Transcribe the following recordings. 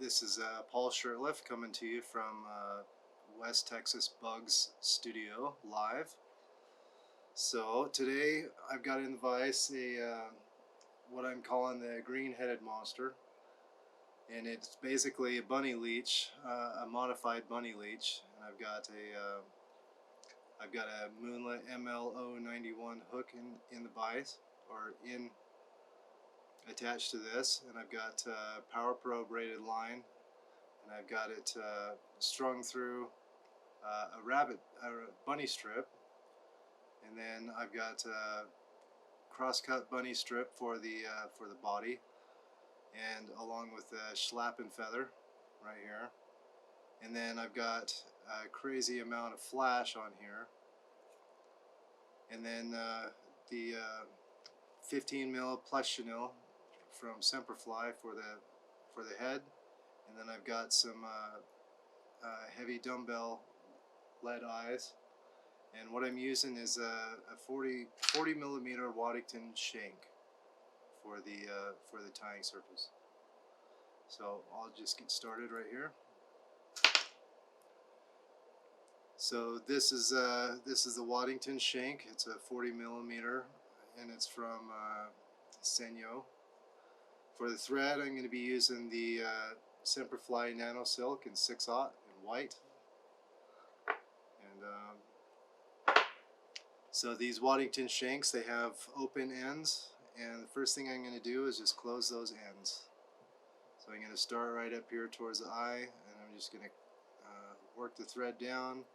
This is Paul Shirtliff coming to you from West Texas Bugs Studio live. So today I've got in the vise what I'm calling the green-headed monster, and it's basically a bunny leech, a modified bunny leech. And I've got a Moonlit ML091 hook in the vise, or in attached to this, and I've got Power Pro braided line, and I've got it strung through a bunny strip, and then I've got cross-cut bunny strip for the body, and along with the schlappen feather right here, and then I've got a crazy amount of flash on here, and then the 15 mil plush chenille from Semperfly for the head, and then I've got some heavy dumbbell lead eyes, and what I'm using is a 40 millimeter Waddington shank for the tying surface. So I'll just get started right here. So this is the Waddington shank. It's a 40 millimeter, and it's from Senyo. For the thread, I'm going to be using the Semperfly Nano Silk in 6/0 in white. And so these Waddington shanks, they have open ends, and the first thing I'm going to do is just close those ends. So I'm going to start right up here towards the eye, and I'm just going to work the thread down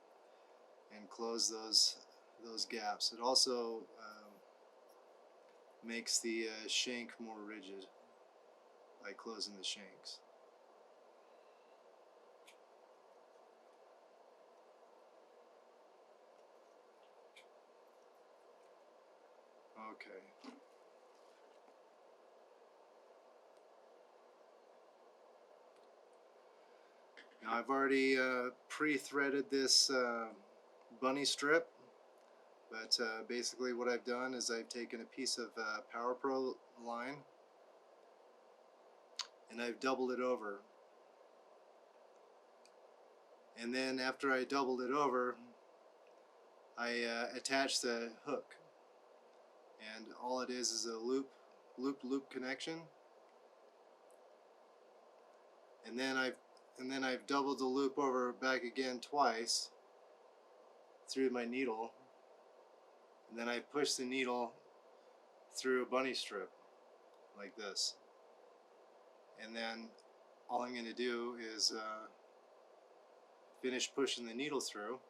and close those gaps. It also makes the shank more rigid by closing the shanks. Okay. Now I've already pre-threaded this bunny strip, but basically what I've done is I've taken a piece of Power Pro line and I've doubled it over. And then after I doubled it over, I attached the hook, and all it is a loop connection. And then I've doubled the loop over back again twice through my needle, and then I push the needle through a bunny strip like this. And then all I'm going to do is finish pushing the needle through.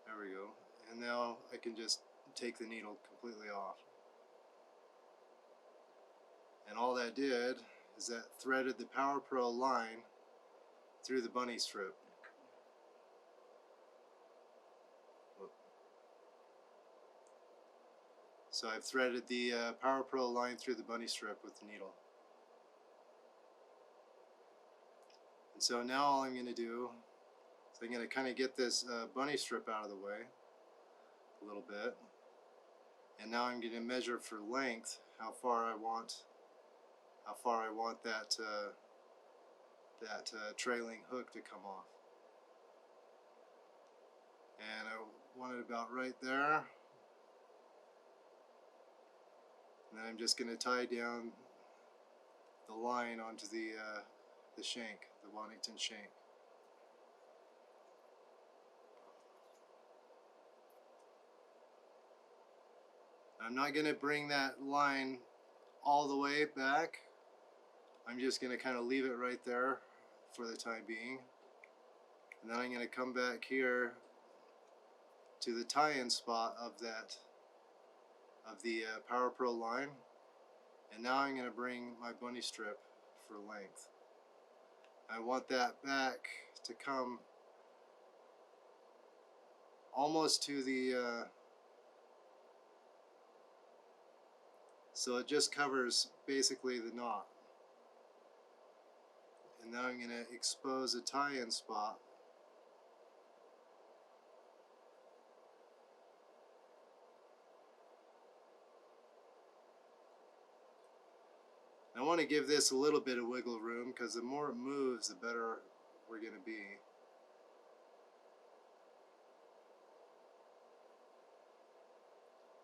There we go. And now I can just take the needle completely off. And all that did is that threaded the Power Pro line through the bunny strip. So I've threaded the Power Pro line through the bunny strip with the needle. And so now all I'm going to do is I'm going to kind of get this bunny strip out of the way a little bit. And now I'm going to measure for length how far I want that trailing hook to come off. And I want it about right there. And then I'm just going to tie down the line onto the shank, the Waddington shank. I'm not going to bring that line all the way back. I'm just going to kind of leave it right there for the time being. And then I'm going to come back here to the tie-in spot of the Power Pro line. And now I'm going to bring my bunny strip for length. I want that back to come almost to the so it just covers basically the knot. And now I'm going to expose a tie-in spot I want to give this a little bit of wiggle room because the more it moves, the better we're going to be.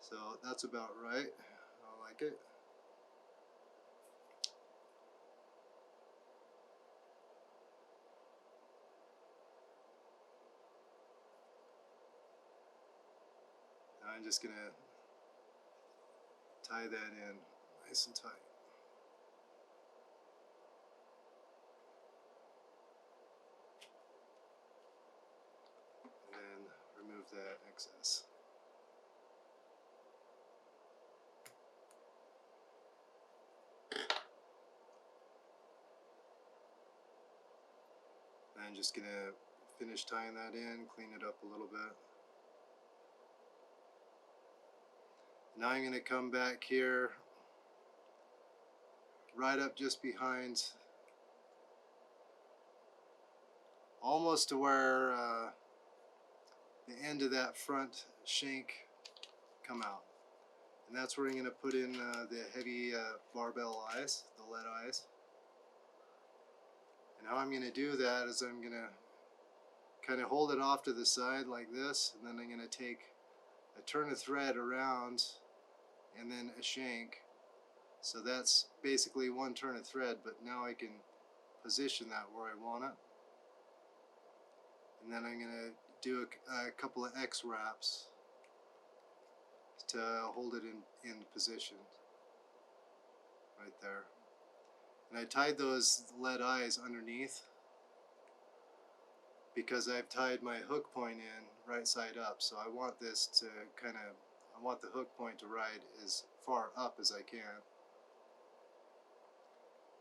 So that's about right. I like it. Now I'm just going to tie that in nice and tight. And then remove that excess. I'm just going to finish tying that in, clean it up a little bit. Now I'm going to come back here, right up just behind, almost to where the end of that front shank come out. And that's where I'm going to put in the heavy barbell eyes, the lead eyes. And how I'm going to do that is I'm going to kind of hold it off to the side like this, and then I'm going to take a turn of thread around and then a shank. So that's basically one turn of thread, but now I can position that where I want it. And then I'm going to do a couple of X wraps to hold it in position right there. And I tied those lead eyes underneath because I've tied my hook point in right side up. So I want this to I want the hook point to ride as far up as I can.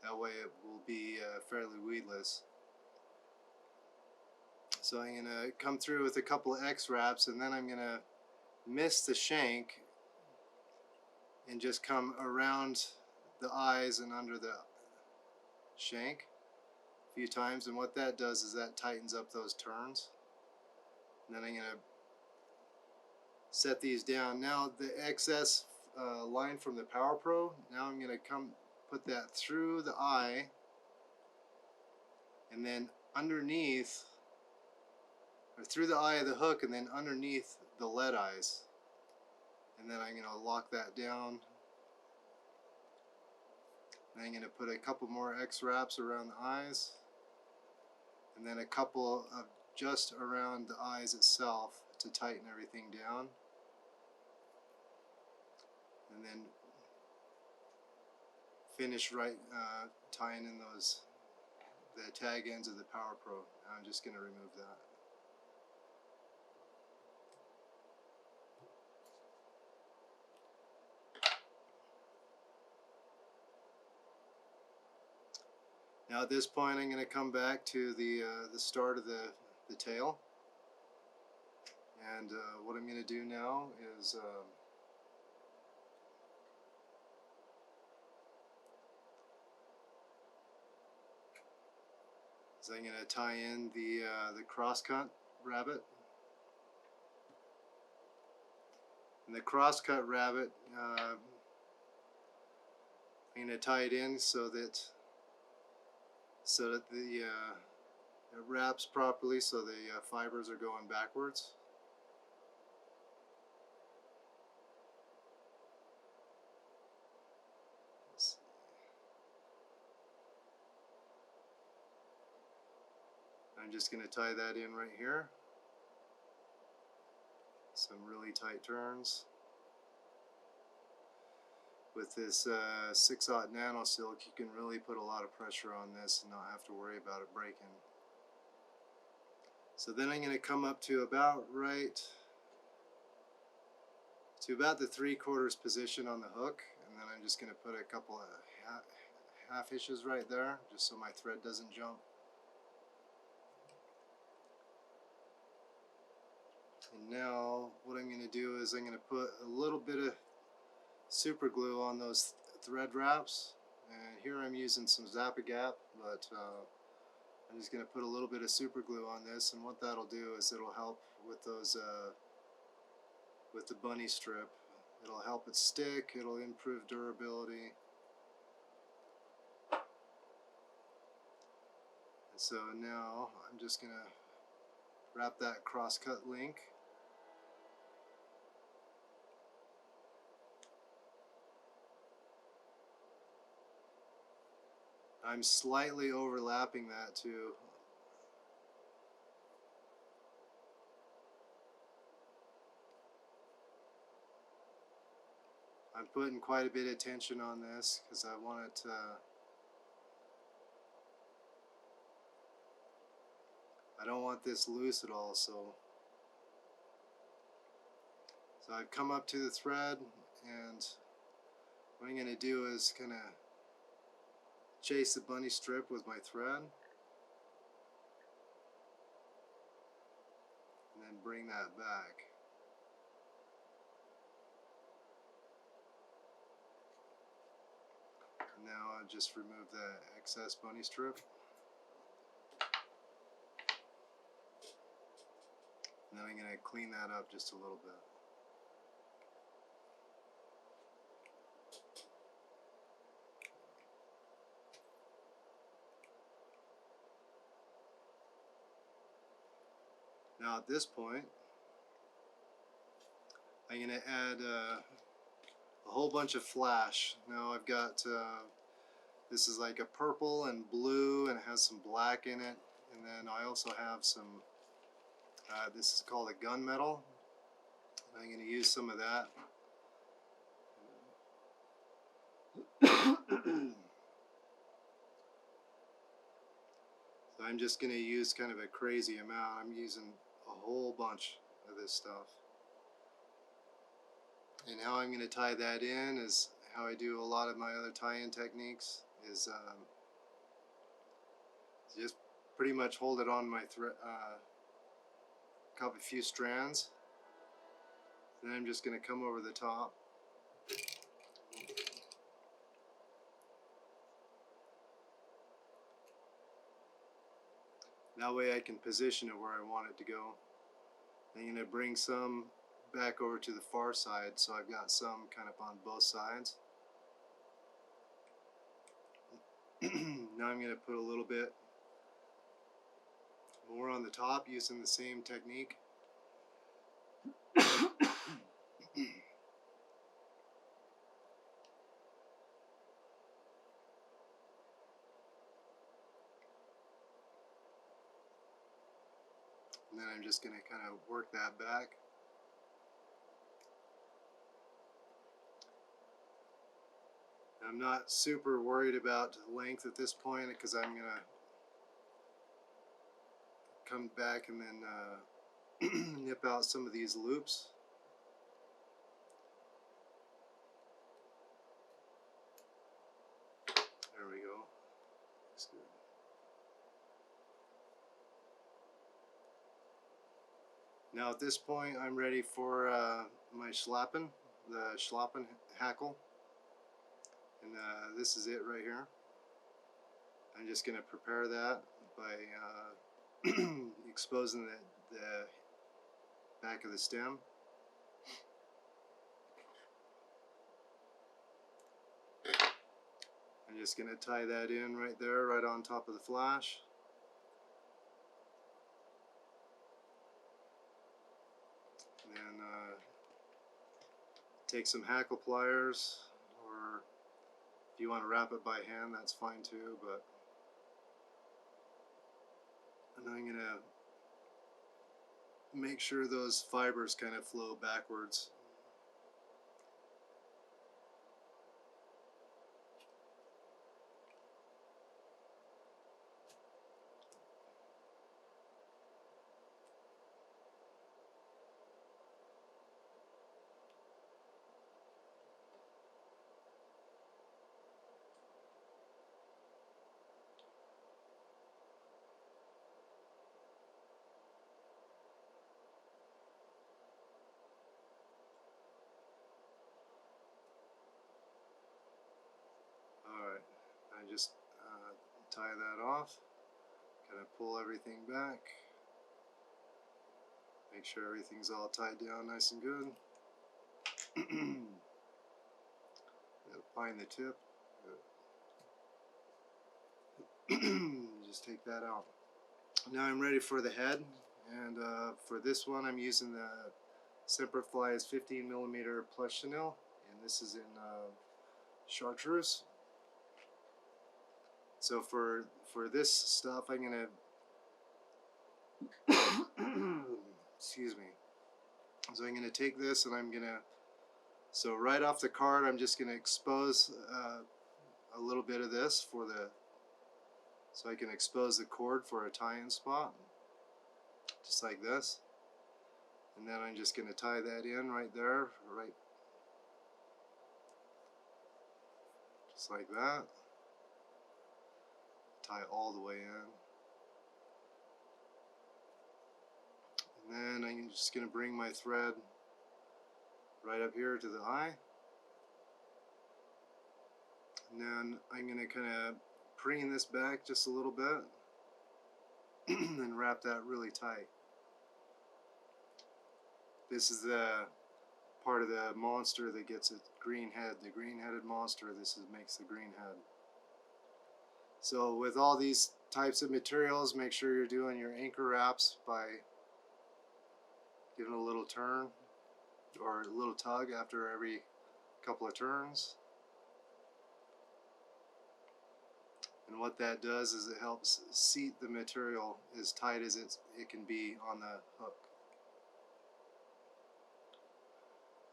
That way it will be fairly weedless. So I'm going to come through with a couple of X wraps, and then I'm going to miss the shank and just come around the eyes and under the shank a few times. And what that does is that tightens up those turns. And then I'm going to set these down. Now the excess line from the Power Pro, now I'm going to come put that through the eye and then underneath, or through the eye of the hook and then underneath the lead eyes. And then I'm going to lock that down. And I'm going to put a couple more X wraps around the eyes, and then a couple of just around the eyes itself to tighten everything down. And then finish right tying in the tag ends of the Power Pro. I'm just going to remove that. Now at this point I'm going to come back to the start of the tail, and what I'm going to do now is I'm going to tie in the cross-cut rabbit. And the cross-cut rabbit, I'm going to tie it in so that it wraps properly, so the fibers are going backwards. I'm just going to tie that in right here. Some really tight turns. With this 6/0 nano silk, you can really put a lot of pressure on this and not have to worry about it breaking. So then I'm going to come up to about the 3/4 position on the hook, and then I'm just going to put a couple of half hitches right there, just so my thread doesn't jump. And now what I'm going to do is I'm going to put a little bit of super glue on those thread wraps, and here I'm using some Zap-A-Gap, but I'm just going to put a little bit of super glue on this, and what that'll do is it'll help with those with the bunny strip. It'll help it stick, it'll improve durability. And so now I'm just going to wrap that cross-cut link. I'm slightly overlapping that too. I'm putting quite a bit of tension on this because I want it to, I don't want this loose at all. So I've come up to the thread, and what I'm going to do is kind of chase the bunny strip with my thread, and then bring that back. And now I'll just remove the excess bunny strip. And then I'm going to clean that up just a little bit. Now at this point, I'm going to add a whole bunch of flash. Now I've got, this is like a purple and blue, and it has some black in it. And then I also have some, this is called a gunmetal. I'm going to use some of that. So I'm just going to use kind of a crazy amount. I'm using a whole bunch of this stuff. And how I'm going to tie that in is how I do a lot of my other tie-in techniques, is just pretty much hold it on my a few strands. Then I'm just going to come over the top. That way I can position it where I want it to go. I'm going to bring some back over to the far side, so I've got some kind of on both sides. Now I'm going to put a little bit more on the top using the same technique. And then I'm just going to kind of work that back. I'm not super worried about length at this point because I'm going to come back and then nip out some of these loops. There we go. That's good. Now at this point I'm ready for my schlappen, the schlappen hackle. And this is it right here. I'm just going to prepare that by exposing the back of the stem. I'm just going to tie that in right there, right on top of the flash. And then take some hackle pliers, or if you want to wrap it by hand, that's fine too. But and I'm going to make sure those fibers kind of flow backwards. Alright, I just tie that off, kind of pull everything back, make sure everything's all tied down nice and good. Find the tip. just take that out. Now I'm ready for the head, and for this one I'm using the Semperfli's 15mm plush chenille, and this is in chartreuse. So for this stuff I'm gonna excuse me. So I'm gonna take this and I'm gonna, so right off the card I'm just gonna expose a little bit of this for the, so I can expose the cord for a tie-in spot, just like this. And then I'm just going to tie that in right there, right, just like that. Tie all the way in. And then I'm just going to bring my thread right up here to the eye. And then I'm going to kind of preen this back just a little bit and wrap that really tight. This is the part of the monster that gets a green head, the green-headed monster. This makes the green head. So with all these types of materials, make sure you're doing your anchor wraps by giving a little turn or a little tug after every couple of turns. And what that does is it helps seat the material as tight as it can be on the hook.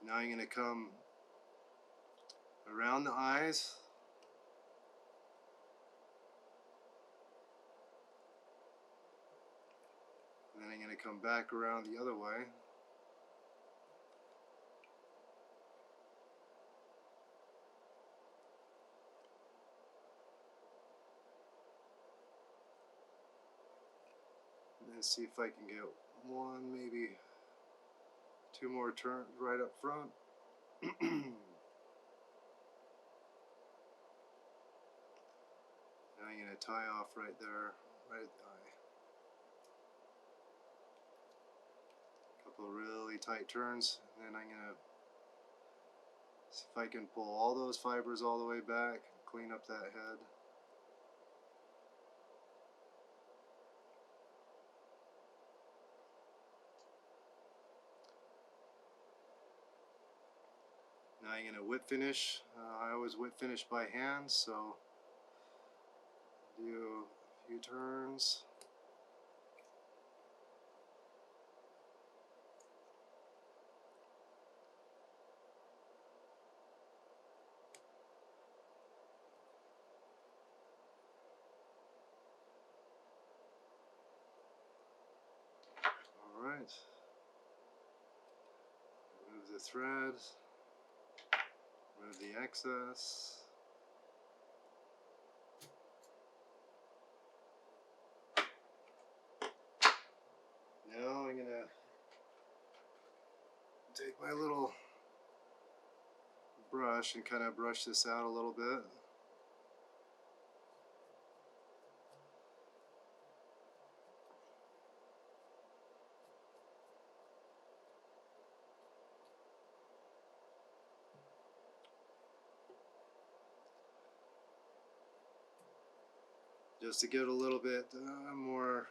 Now I'm going to come around the eyes, and then I'm going to come back around the other way. And then see if I can get one, maybe two more turns right up front. Now I'm going to tie off right there, right at the eye. A couple of really tight turns, and then I'm going to see if I can pull all those fibers all the way back, clean up that head. Now I'm going to whip finish. I always whip finish by hand, so do a few turns. All right. Remove the thread. Remove the excess. Now I'm going to take my little brush and kind of brush this out a little bit. Just to give it a little bit more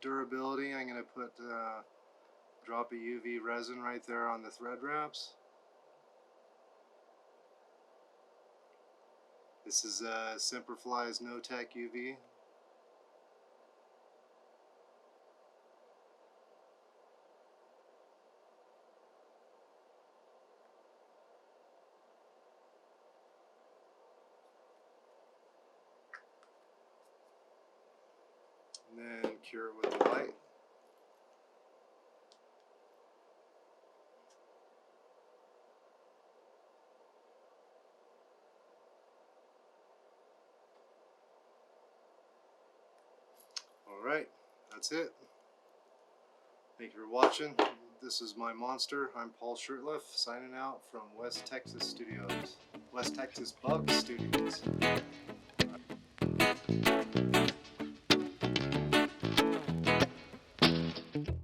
durability, I'm going to put a drop of UV resin right there on the thread wraps. This is Semperfli's No-Tech UV. And then cure it with the light. Alright, that's it. Thank you for watching. This is my monster. I'm Paul Shirtliff, signing out from West Texas Studios. West Texas Bug Studios.